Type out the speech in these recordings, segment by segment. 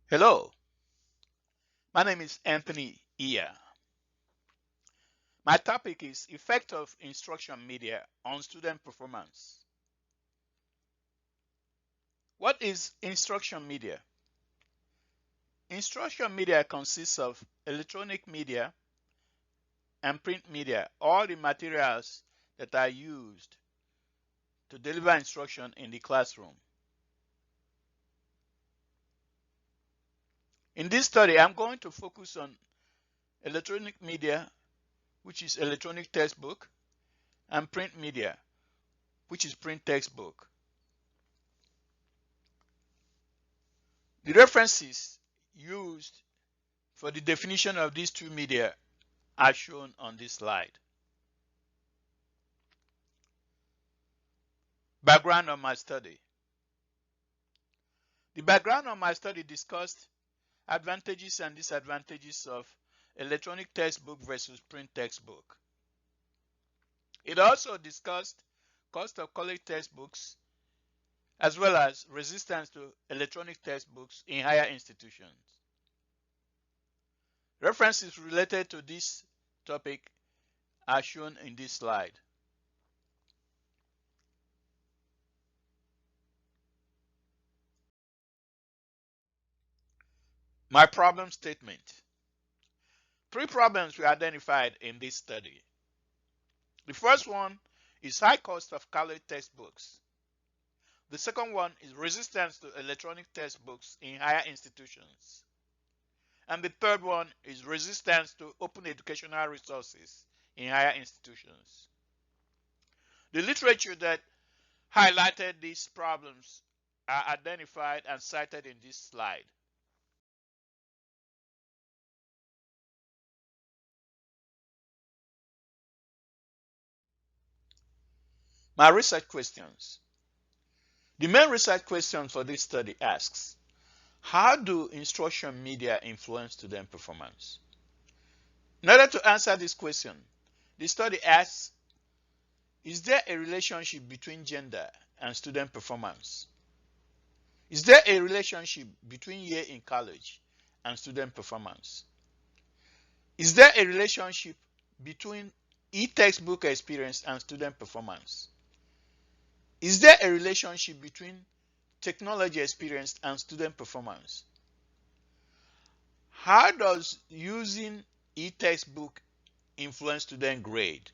Hello, my name is Anthony Iya. My topic is effect of instruction media on student performance. What is instruction media? Instruction media consists of electronic media and print media, all the materials that are used to deliver instruction in the classroom. In this study, I'm going to focus on electronic media, which is electronic textbook, and print media, which is print textbook. The references used for the definition of these two media are shown on this slide. Background of my study. The background of my study discussed advantages and disadvantages of electronic textbook versus print textbook. It also discussed cost of college textbooks as well as resistance to electronic textbooks in higher institutions. References related to this topic are shown in this slide. My problem statement. 3 problems were identified in this study. The first one is high cost of college textbooks. The second one is resistance to electronic textbooks in higher institutions. And the third one is resistance to open educational resources in higher institutions. The literature that highlighted these problems are identified and cited in this slide. My research questions. The main research question for this study asks, how do instruction media influence student performance? In order to answer this question, the study asks, is there a relationship between gender and student performance? Is there a relationship between year in college and student performance? Is there a relationship between e-textbook experience and student performance? Is there a relationship between technology experience and student performance? How does using e-textbook influence student grade?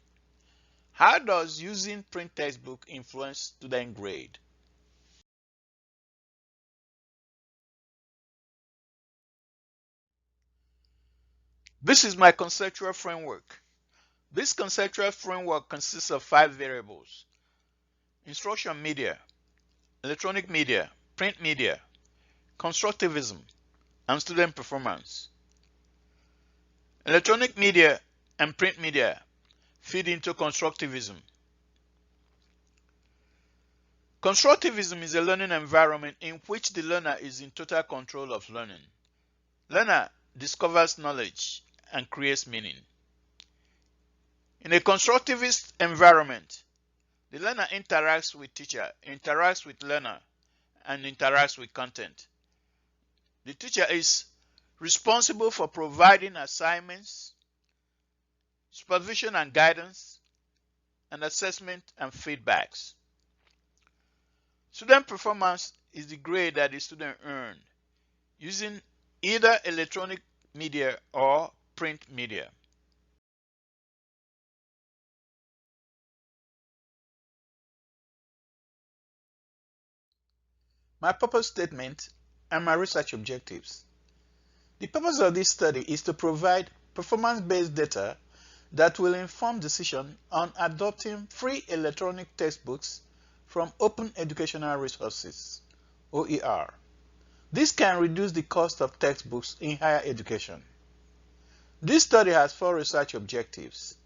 How does using print textbook influence student grade? This is my conceptual framework. This conceptual framework consists of 5 variables: instruction media, electronic media, print media, constructivism, and student performance. Electronic media and print media feed into constructivism. Constructivism is a learning environment in which the learner is in total control of learning. Learner discovers knowledge and creates meaning. In a constructivist environment, the learner interacts with teacher, interacts with learner, and interacts with content. The teacher is responsible for providing assignments, supervision and guidance, and assessment and feedbacks. Student performance is the grade that the student earned using either electronic media or print media. My purpose statement and my research objectives. The purpose of this study is to provide performance-based data that will inform decision on adopting free electronic textbooks from Open Educational Resources, OER. This can reduce the cost of textbooks in higher education. This study has 4 research objectives.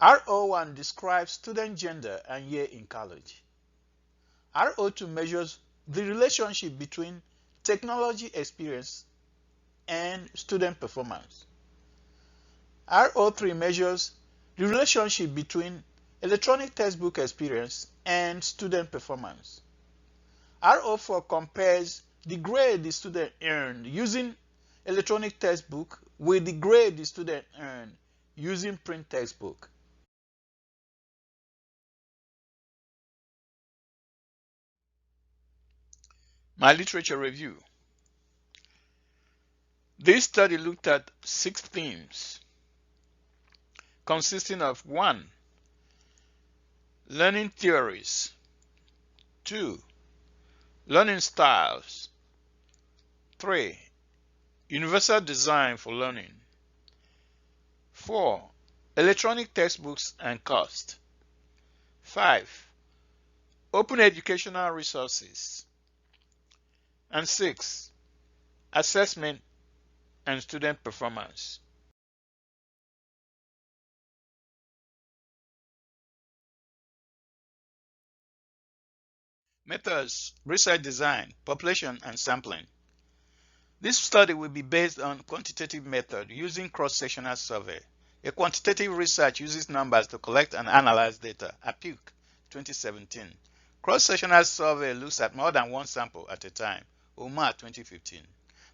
RO1 describes student gender and year in college. RO2 measures the relationship between technology experience and student performance. RO3 measures the relationship between electronic textbook experience and student performance. RO4 compares the grade the student earned using electronic textbook with the grade the student earned using print textbook. My literature review. This study looked at 6 themes consisting of 1. Learning theories. 2. Learning styles. 3. Universal design for learning. 4. Electronic textbooks and cost. 5. Open educational resources. And 6. Assessment and student performance. Methods: research design, population, and sampling. This study will be based on quantitative method using cross-sectional survey. A quantitative research uses numbers to collect and analyze data. APUC 2017. Cross-sectional survey looks at more than one sample at a time. OMA 2015.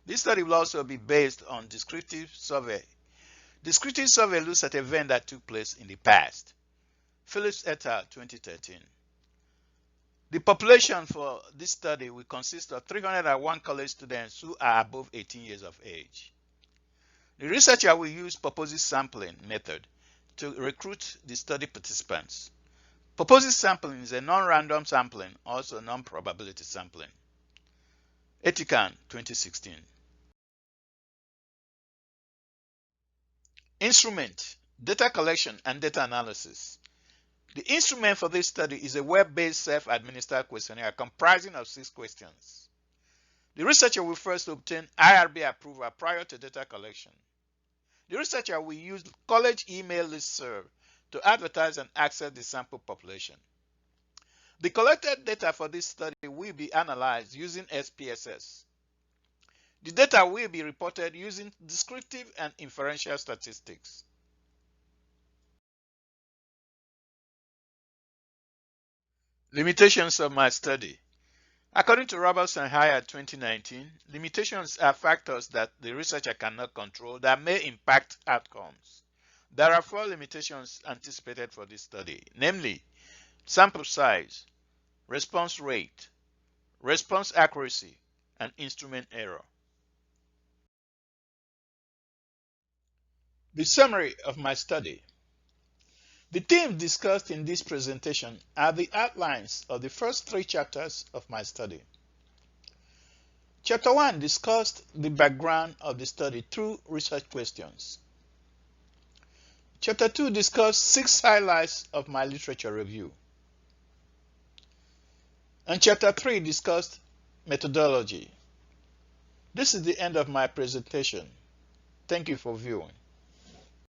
This study will also be based on descriptive survey. Descriptive survey looks at events that took place in the past. Phillips et al. 2013. The population for this study will consist of 301 college students who are above 18 years of age. The researcher will use purposive sampling method to recruit the study participants. Purposive sampling is a non-random sampling, also non-probability sampling. Etikan 2016. Instrument: data collection and data analysis. The instrument for this study is a web-based self-administered questionnaire comprising of 6 questions. The researcher will first obtain IRB approval prior to data collection. The researcher will use college email listserv to advertise and access the sample population. The collected data for this study will be analyzed using SPSS. The data will be reported using descriptive and inferential statistics. Limitations of my study. According to Roberts and Hyatt 2019, limitations are factors that the researcher cannot control that may impact outcomes. There are 4 limitations anticipated for this study, namely sample size, response rate, response accuracy, and instrument error. The summary of my study. The themes discussed in this presentation are the outlines of the first 3 chapters of my study. Chapter 1 discussed the background of the study through research questions. Chapter 2 discussed 6 highlights of my literature review. And Chapter 3 discussed methodology. This is the end of my presentation. Thank you for viewing.